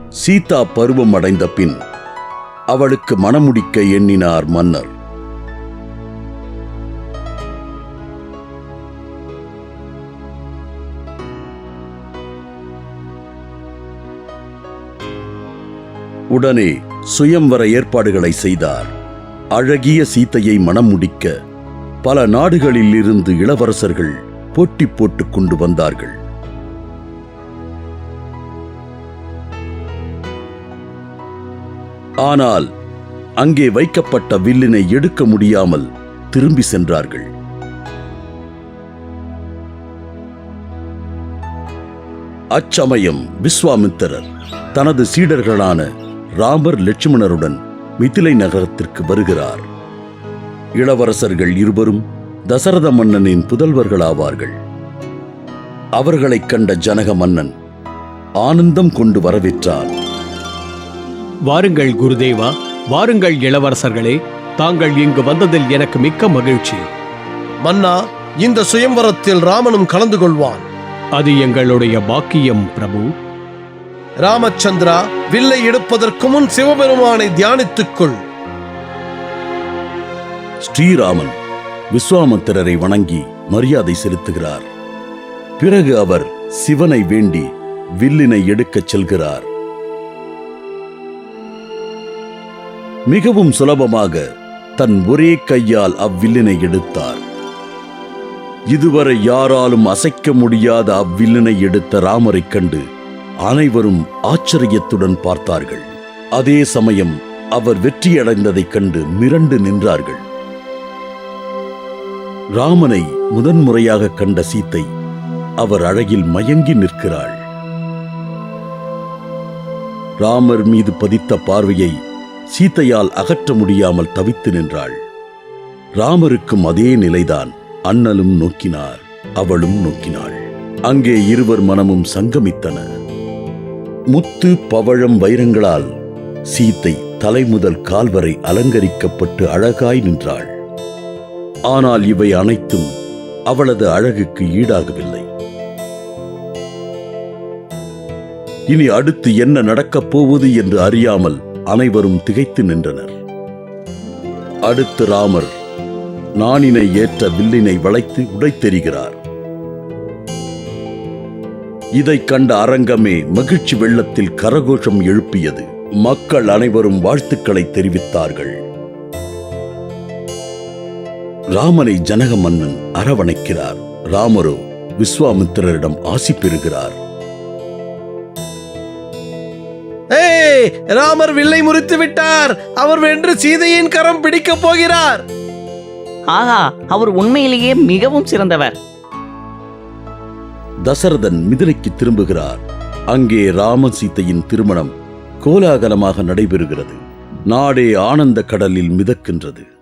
சீதா பருவம் அடைந்த பின் அவளுக்கு மணமுடிக்க எண்ணினார் மன்னர். உடனே சுயம்வர ஏற்பாடுகளை செய்தார். அழகிய சீதையை மணமுடிக்க பல நாடுகளில் இருந்து இளவரசர்கள் போட்டி போட்டுக் கொண்டு வந்தார்கள். ஆனால் அங்கே வைக்கப்பட்ட வில்லினை எடுக்க முடியாமல் திரும்பி சென்றார்கள். அச்சமயம் விஸ்வாமித்திரர் தனது சீடர்களான ராமர் லட்சுமணருடன் மிதிலை நகரத்திற்கு வருகிறார். இளவரசர்கள் இருவரும் தசரத மன்னனின் புதல்வர்களாவார்கள். அவர்களைக் கண்ட ஜனக மன்னன் ஆனந்தம் கொண்டு வரவேற்றார். வாருங்கள் குருதேவா, வாருங்கள் இளவரசர்களே, தாங்கள் இங்கு வந்ததில் எனக்கு மிக்க மகிழ்ச்சி. மன்னா, இந்த சுயம்வரத்தில் ராமனும் கலந்து கொள்வான். அது எங்களுடைய பாக்கியம் பிரபு. ராமச்சந்திரா, வில்லை எடுப்பதற்கு முன் சிவபெருமானை தியானித்துக் கொள். ஸ்ரீராமன் விஸ்வாமித்திரரை வணங்கி மரியாதை செலுத்துகிறார். பிறகு அவர் சிவனை வேண்டி வில்லினை எடுக்கச் செல்கிறார். மிகவும் சுலபமாக தன் ஒரே கையால் அவ்வில்லினை எடுத்தார். இதுவரை யாராலும் அசைக்க முடியாத அவ்வில்லினை எடுத்த ராமரைக் கண்டு அனைவரும் ஆச்சரியத்துடன் பார்த்தார்கள். அதே சமயம் அவர் வெற்றியடைந்ததைக் கண்டு மிரண்டு நின்றார்கள். ராமனை முதன்முறையாக கண்ட சீதை அவர் அழகில் மயங்கி நிற்கிறாள். ராமர் மீது பதித்த பார்வையை சீதையால் அகற்ற முடியாமல் தவித்து நின்றாள். ராமருக்கும் அதே நிலைதான். அண்ணலும் நோக்கினார், அவளும் நோக்கினாள். அங்கே இருவர் மனமும் சங்கமித்தன. முத்து, பவழம், வைரங்களால் சீதை தலை முதல் கால் வரை அலங்கரிக்கப்பட்டு அழகாய் நின்றாள். ஆனால் இவை அனைத்தும் அவளது அழகுக்கு ஈடாகவில்லை. இனி அடுத்து என்ன நடக்கப் போவது என்று அறியாமல் அனைவரும் திகைத்து நின்றனர். அடுத்து ராமர் நாணினை ஏற்ற வில்லினை வளைத்து உடைத்தெறிகிறார். இதைக் கண்ட அரங்கமே மகிழ்ச்சி வெள்ளத்தில் கரகோஷம் எழுப்பியது. மக்கள் அனைவரும் வாழ்த்துக்களை தெரிவித்தார்கள். ராமனை ஜனக மன்னன் அரவணைக்கிறார். ராமரோ விஸ்வாமித்திரரிடம் ஆசி பெறுகிறார். ராமர் வில்லை முறித்து விட்டார். அவர் வென்று சீதையின் கரம் பிடிக்கப் போகிறார். ஆஹா, அவர் உண்மையிலேயே மிகவும் சிறந்தவர். தசரதன் மிதிலைக்கு திரும்புகிறார். அங்கே ராம சீதையின் திருமணம் கோலாகலமாக நடைபெறுகிறது. நாடே ஆனந்த கடலில் மிதக்கின்றது.